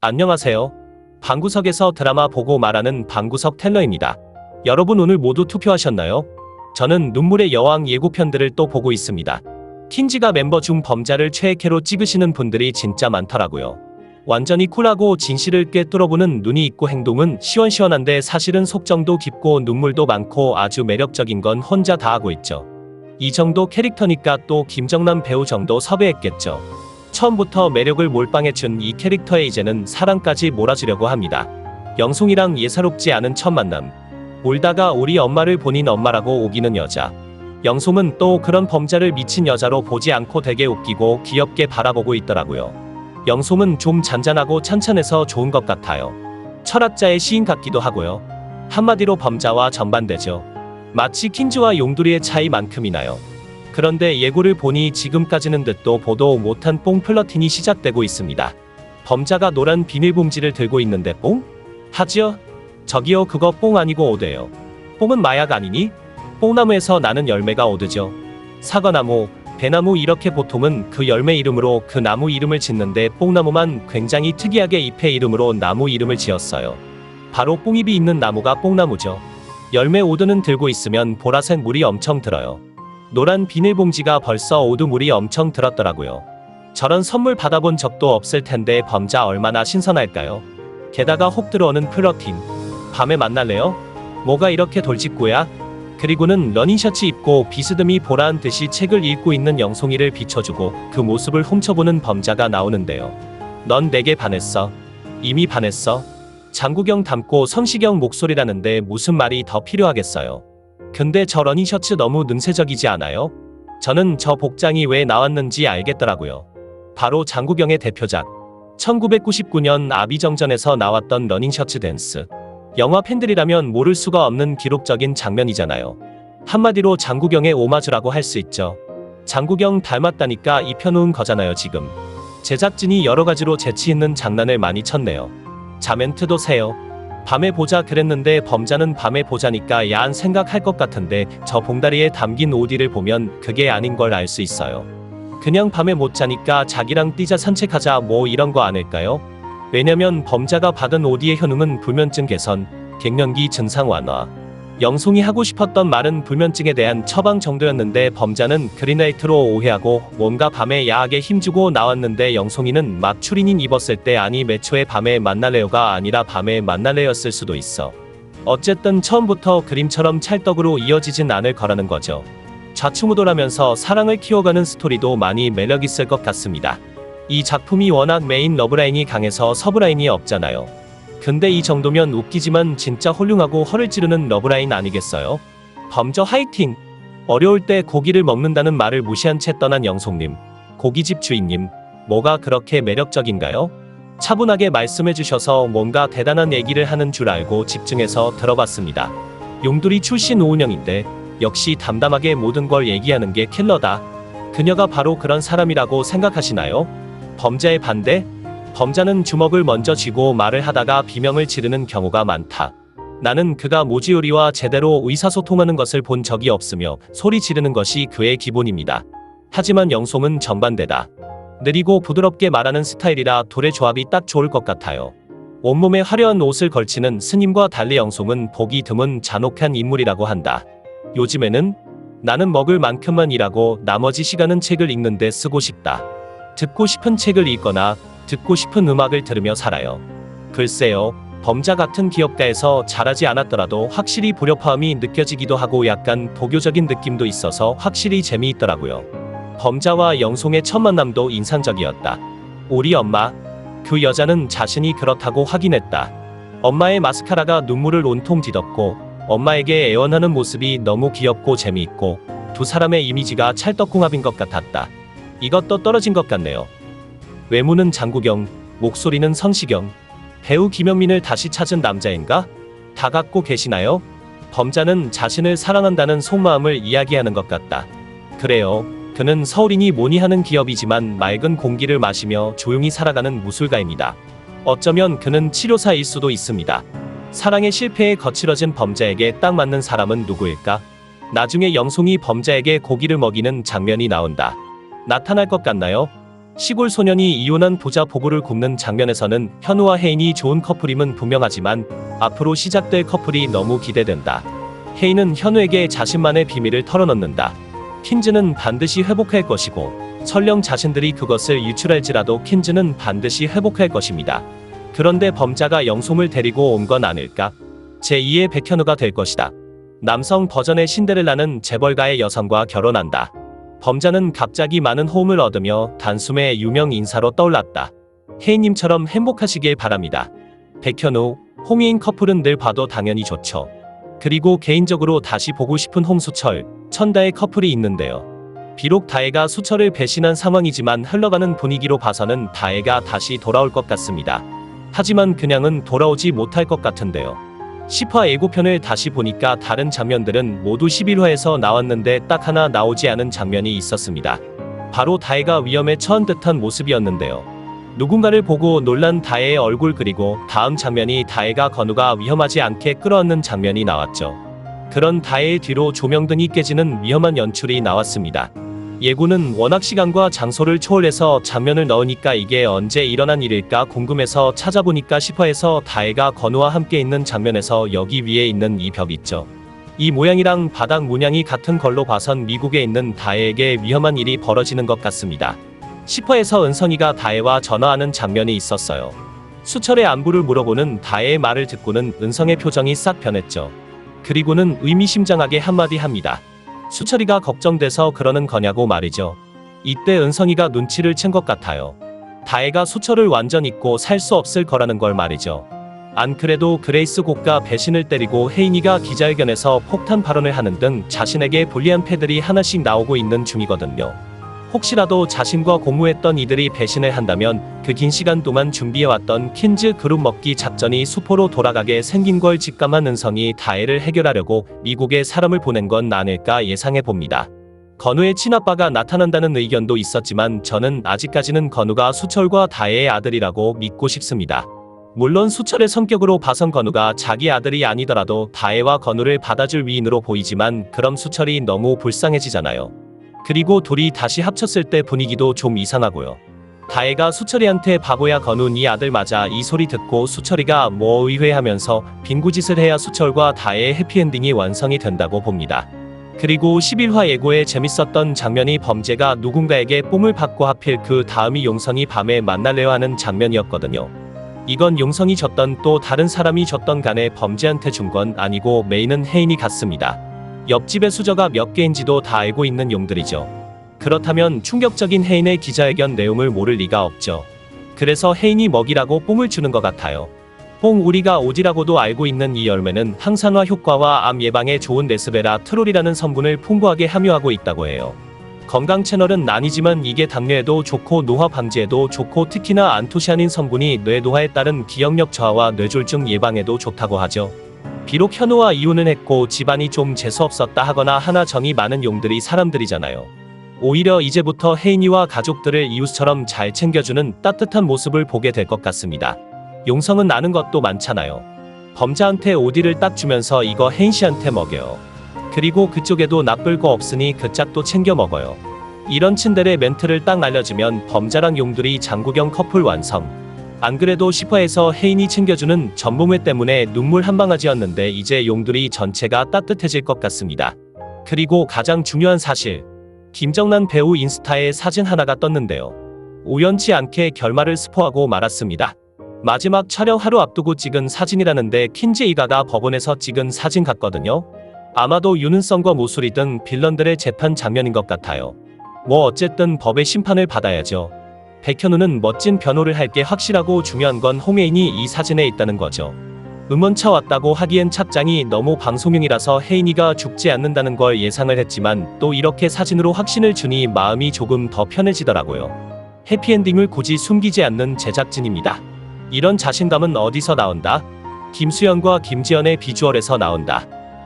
안녕하세요. 방구석에서 드라마 보고 말하는 방구석 텔러입니다. 여러분 오늘 모두 투표하셨나요? 저는 눈물의 여왕 예고편들을 또 보고 있습니다. 킨지가 멤버 중 범자를 최애캐로 찍으시는 분들이 진짜 많더라고요. 완전히 쿨하고 진실을 꿰뚫어보는 눈이 있고 행동은 시원시원한데 사실은 속정도 깊고 눈물도 많고 아주 매력적인 건 혼자 다 하고 있죠. 이 정도 캐릭터니까 또 김정남 배우 정도 섭외했겠죠. 처음부터 매력을 몰빵해준 이 캐릭터에 이제는 사랑까지 몰아주려고 합니다. 영송이랑 예사롭지 않은 첫 만남. 울다가 우리 엄마를 본인 엄마라고 우기는 여자. 영송은 또 그런 범자를 미친 여자로 보지 않고 되게 웃기고 귀엽게 바라보고 있더라고요. 영송은 좀 잔잔하고 찬찬해서 좋은 것 같아요. 철학자의 시인 같기도 하고요. 한마디로 범자와 정반대죠. 마치 킨즈와 용두리의 차이만큼이나요. 그런데 예고를 보니 지금까지는 듣도 보도 못한 뽕 플러팅이 시작되고 있습니다. 범자가 노란 비닐봉지를 들고 있는데 뽕? 하지요? 저기요 그거 뽕 아니고 오드예요. 뽕은 마약 아니니? 뽕나무에서 나는 열매가 오드죠. 사과나무, 배나무 이렇게 보통은 그 열매 이름으로 그 나무 이름을 짓는데 뽕나무만 굉장히 특이하게 잎의 이름으로 나무 이름을 지었어요. 바로 뽕잎이 있는 나무가 뽕나무죠. 열매 오드는 들고 있으면 보라색 물이 엄청 들어요. 노란 비닐봉지가 벌써 오드 물이 엄청 들었더라고요. 저런 선물 받아본 적도 없을 텐데 범자 얼마나 신선할까요? 게다가 혹 들어오는 플러팅. 밤에 만날래요? 뭐가 이렇게 돌직구야? 그리고는 러닝셔츠 입고 비스듬히 보라한 듯이 책을 읽고 있는 영송이를 비춰주고 그 모습을 훔쳐보는 범자가 나오는데요. 넌 내게 반했어. 이미 반했어. 장국영 닮고 성시경 목소리라는데 무슨 말이 더 필요하겠어요. 근데 저 러닝셔츠 너무 능세적이지 않아요? 저는 저 복장이 왜 나왔는지 알겠더라고요. 바로 장국영의 대표작 1999년 아비정전에서 나왔던 러닝셔츠 댄스. 영화 팬들이라면 모를 수가 없는 기록적인 장면이잖아요. 한마디로 장국영의 오마주라고 할 수 있죠. 장국영 닮았다니까 입혀놓은 거잖아요 지금. 제작진이 여러가지로 재치있는 장난을 많이 쳤네요. 자멘트도 세요. 밤에 보자 그랬는데 범자는 밤에 보자니까 야한 생각할 것 같은데 저 봉다리에 담긴 오디를 보면 그게 아닌 걸 알 수 있어요. 그냥 밤에 못 자니까 자기랑 뛰자 산책하자 뭐 이런 거 아닐까요? 왜냐면 범자가 받은 오디의 효능은 불면증 개선, 갱년기 증상 완화. 영송이 하고 싶었던 말은 불면증에 대한 처방 정도였는데 범자는 그린라이트로 오해하고 뭔가 밤에 야하게 힘주고 나왔는데 영송이는 막 추리닝 입었을 때 아니 매초에 밤에 만날래요가 아니라 밤에 만날래였을 수도 있어. 어쨌든 처음부터 그림처럼 찰떡으로 이어지진 않을 거라는 거죠. 좌충우돌하면서 사랑을 키워가는 스토리도 많이 매력있을 것 같습니다. 이 작품이 워낙 메인 러브라인이 강해서 서브라인이 없잖아요. 근데 이 정도면 웃기지만 진짜 훌륭하고 허를 찌르는 러브라인 아니겠어요? 범저 화이팅! 어려울 때 고기를 먹는다는 말을 무시한 채 떠난 영송님. 고깃집 주인님. 뭐가 그렇게 매력적인가요? 차분하게 말씀해주셔서 뭔가 대단한 얘기를 하는 줄 알고 집중해서 들어봤습니다. 용두리 출신 오은영인데 역시 담담하게 모든 걸 얘기하는 게 킬러다. 그녀가 바로 그런 사람이라고 생각하시나요? 범자의 반대? 범자는 주먹을 먼저 쥐고 말을 하다가 비명을 지르는 경우가 많다. 나는 그가 모지요리와 제대로 의사소통하는 것을 본 적이 없으며 소리 지르는 것이 그의 기본입니다. 하지만 영송은 정반대다. 느리고 부드럽게 말하는 스타일이라 둘의 조합이 딱 좋을 것 같아요. 온몸에 화려한 옷을 걸치는 스님과 달리 영송은 보기 드문 잔혹한 인물이라고 한다. 요즘에는 나는 먹을 만큼만 일하고 나머지 시간은 책을 읽는 데 쓰고 싶다. 듣고 싶은 책을 읽거나 듣고 싶은 음악을 들으며 살아요. 글쎄요, 범자 같은 기업가에서 잘하지 않았더라도 확실히 불협화음이 느껴지기도 하고 약간 도교적인 느낌도 있어서 확실히 재미있더라고요. 범자와 영송의 첫 만남도 인상적이었다. 우리 엄마, 그 여자는 자신이 그렇다고 확인했다. 엄마의 마스카라가 눈물을 온통 뒤덮고 엄마에게 애원하는 모습이 너무 귀엽고 재미있고 두 사람의 이미지가 찰떡궁합인 것 같았다. 이것도 떨어진 것 같네요. 외모는 장국영, 목소리는 성시경. 배우 김영민을 다시 찾은 남자인가? 다 갖고 계시나요? 범자는 자신을 사랑한다는 속마음을 이야기하는 것 같다. 그래요. 그는 서울인이 뭐니 하는 기업이지만 맑은 공기를 마시며 조용히 살아가는 무술가입니다. 어쩌면 그는 치료사일 수도 있습니다. 사랑의 실패에 거칠어진 범자에게 딱 맞는 사람은 누구일까? 나중에 영송이 범자에게 고기를 먹이는 장면이 나온다. 나타날 것 같나요? 시골 소년이 이혼한 부자 부부를 굽는 장면에서는 현우와 혜인이 좋은 커플임은 분명하지만 앞으로 시작될 커플이 너무 기대된다. 혜인은 현우에게 자신만의 비밀을 털어놓는다. 킨즈는 반드시 회복할 것이고 설령 자신들이 그것을 유출할지라도 킨즈는 반드시 회복할 것입니다. 그런데 범자가 영솜을 데리고 온 건 아닐까? 제2의 백현우가 될 것이다. 남성 버전의 신데렐라는 재벌가의 여성과 결혼한다. 범자는 갑자기 많은 호응을 얻으며 단숨에 유명 인사로 떠올랐다. 혜인님처럼 행복하시길 바랍니다. 백현우, 홍희인 커플은 늘 봐도 당연히 좋죠. 그리고 개인적으로 다시 보고 싶은 홍수철, 천다의 커플이 있는데요. 비록 다혜가 수철을 배신한 상황이지만 흘러가는 분위기로 봐서는 다혜가 다시 돌아올 것 같습니다. 하지만 그냥은 돌아오지 못할 것 같은데요. 10화 예고편을 다시 보니까 다른 장면들은 모두 11화에서 나왔는데 딱 하나 나오지 않은 장면이 있었습니다. 바로 다혜가 위험에 처한 듯한 모습이었는데요. 누군가를 보고 놀란 다혜의 얼굴 그리고 다음 장면이 다혜가 건우가 위험하지 않게 끌어안는 장면이 나왔죠. 그런 다혜의 뒤로 조명등이 깨지는 위험한 연출이 나왔습니다. 예고는 워낙 시간과 장소를 초월해서 장면을 넣으니까 이게 언제 일어난 일일까 궁금해서 찾아보니까 10화에서 다혜가 건우와 함께 있는 장면에서 여기 위에 있는 이 벽 있죠. 이 모양이랑 바닥 문양이 같은 걸로 봐선 미국에 있는 다혜에게 위험한 일이 벌어지는 것 같습니다. 10화에서 은성이가 다혜와 전화하는 장면이 있었어요. 수철의 안부를 물어보는 다혜의 말을 듣고는 은성의 표정이 싹 변했죠. 그리고는 의미심장하게 한마디 합니다. 수철이가 걱정돼서 그러는 거냐고 말이죠. 이때 은성이가 눈치를 챈 것 같아요. 다혜가 수철을 완전 잊고 살 수 없을 거라는 걸 말이죠. 안 그래도 그레이스 곡가 배신을 때리고 혜인이가 기자회견에서 폭탄 발언을 하는 등 자신에게 불리한 패들이 하나씩 나오고 있는 중이거든요. 혹시라도 자신과 공모했던 이들이 배신을 한다면 그 긴 시간 동안 준비해왔던 킨즈 그룹 먹기 작전이 수포로 돌아가게 생긴 걸 직감한 은성이 다혜를 해결하려고 미국에 사람을 보낸 건 아닐까 예상해봅니다. 건우의 친아빠가 나타난다는 의견도 있었지만 저는 아직까지는 건우가 수철과 다혜의 아들이라고 믿고 싶습니다. 물론 수철의 성격으로 봐선 건우가 자기 아들이 아니더라도 다혜와 건우를 받아줄 위인으로 보이지만 그럼 수철이 너무 불쌍해지잖아요. 그리고 둘이 다시 합쳤을 때 분위기도 좀 이상하고요. 다혜가 수철이한테 바보야 건우 네 아들 맞아 이 소리 듣고 수철이가 뭐 의회하면서 빙구짓을 해야 수철과 다혜의 해피엔딩이 완성이 된다고 봅니다. 그리고 11화 예고에 재밌었던 장면이 범죄가 누군가에게 뽕을 받고 하필 그 다음이 용성이 밤에 만날래요 하는 장면이었거든요. 이건 용성이 줬던 또 다른 사람이 줬던 간에 범죄한테 준 건 아니고 메인은 혜인이 같습니다. 옆집의 수저가 몇 개인지도 다 알고 있는 용들이죠. 그렇다면 충격적인 혜인의 기자회견 내용을 모를 리가 없죠. 그래서 혜인이 먹이라고 뽕을 주는 것 같아요. 뽕 우리가 오디라고도 알고 있는 이 열매는 항산화 효과와 암 예방에 좋은 레스베라 트롤이라는 성분을 풍부하게 함유하고 있다고 해요. 건강 채널은 아니지만 이게 당뇨에도 좋고 노화 방지에도 좋고 특히나 안토시아닌 성분이 뇌 노화에 따른 기억력 저하와 뇌졸중 예방에도 좋다고 하죠. 비록 현우와 이혼은 했고 집안이 좀 재수없었다 하거나 하나 정이 많은 용들이 사람들이잖아요. 오히려 이제부터 혜인이와 가족들을 이웃처럼 잘 챙겨주는 따뜻한 모습을 보게 될 것 같습니다. 용성은 아는 것도 많잖아요. 범자한테 오디를 딱 주면서 이거 혜인씨한테 먹여요. 그리고 그쪽에도 나쁠 거 없으니 그 짝도 챙겨 먹어요. 이런 츤데레 멘트를 딱 날려주면 범자랑 용들이 장구경 커플 완성. 안 그래도 10화에서 혜인이 챙겨주는 전봉회 때문에 눈물 한 방아지였는데 이제 용들이 전체가 따뜻해질 것 같습니다. 그리고 가장 중요한 사실. 김정란 배우 인스타에 사진 하나가 떴는데요. 우연치 않게 결말을 스포하고 말았습니다. 마지막 촬영 하루 앞두고 찍은 사진이라는데 킨즈 이가가 법원에서 찍은 사진 같거든요. 아마도 윤은성과 모수리 등 빌런들의 재판 장면인 것 같아요. 뭐 어쨌든 법의 심판을 받아야죠. 백현우는 멋진 변호를 할 게 확실하고 중요한 건 홍혜인이 이 사진에 있다는 거죠. 음원차 왔다고 하기엔 착장이 너무 방송용이라서 혜인이가 죽지 않는다는 걸 예상을 했지만 또 이렇게 사진으로 확신을 주니 마음이 조금 더 편해지더라고요. 해피엔딩을 굳이 숨기지 않는 제작진입니다. 이런 자신감은 어디서 나온다? 김수현과 김지연의 비주얼에서 나온다.